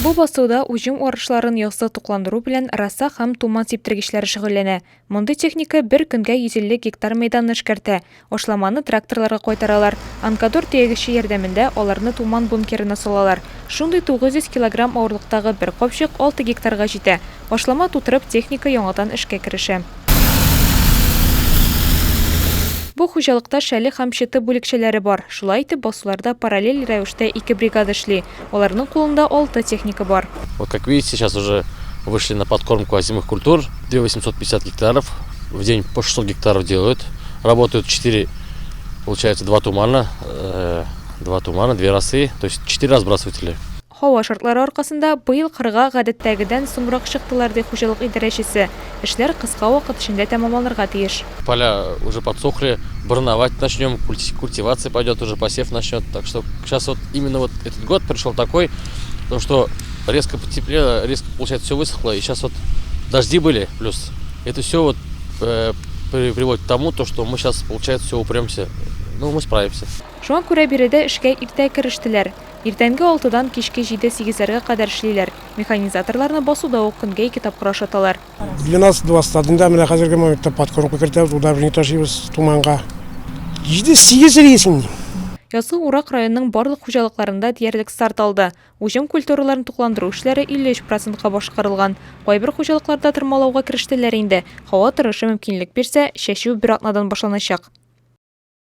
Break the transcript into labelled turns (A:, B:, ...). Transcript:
A: Бу басууда уҗым арышларын ясы тукландыру белән раса һәм туман сиптергечләре шөгыльләнә. Мондый техника бер көнгә 150 гектар мәйданны эшкәртә. Ашламаны тракторларга кайтаралар. Анкадор төягече ярдәмендә аларны туман бункерына салалар. Шундый 900 килограмм авырлыктагы бер капчык 6 гектарга җитә. Ашлама тутырып техника яңадан эшкә керешә. Бу хуҗалыкта шәле һәм чыты бүлекчәләре бар. Шулай итеп, басуларда параллель рәвештә 2 бригада эшли. Аларның кулында 6 техника бар.
B: Вот как видите, сейчас уже вышли на подкормку озимых культур. 2850 гектаров. В день по 600 гектаров делают. Работают 4, получается 2 тумана, 2 росы, то есть 4 разбрасывателя.
A: Һава шартлары аркасында быел кырга гадәттәгедән соңрак чыктылар ди хуҗалык идарәчесе. Эшләр кыска вакыт эчендә тәмамланырга тиеш.
B: Поля уже подсохли, бурновать начнем, культивация пойдет, уже посев начнет. Так что сейчас вот именно вот этот год пришел такой, потому что резко потеплело, резко, получается, все высохло, и сейчас вот дожди были, плюс это все вот приводит к тому, что мы сейчас, получается, все упремся, ну мы справимся.
A: Шуңа күрә биредә эшкә иртә керештеләр. Иртәнге 6-дан кичке 7-8-ләргә кадәр эшлиләр. Механизаторларны басуда ук көнгә 2 тапкыр ашаталар.
C: 12-20 менә хәзерге моментта подкормка кертәбез, удобрение ташыйбыз туманга. 7-8 рейсин.
A: Ясы Урак районының барлык хуҗалыкларында диярлек старт алды. Уҗым культураларын тукландыру эшләре 53%-ка башкарылган. Кайбер хуҗалыкларда тырмалауга керештеләр инде. Һава торышы мөмкинлек бирсә, чәчү бер атнадан башланачак.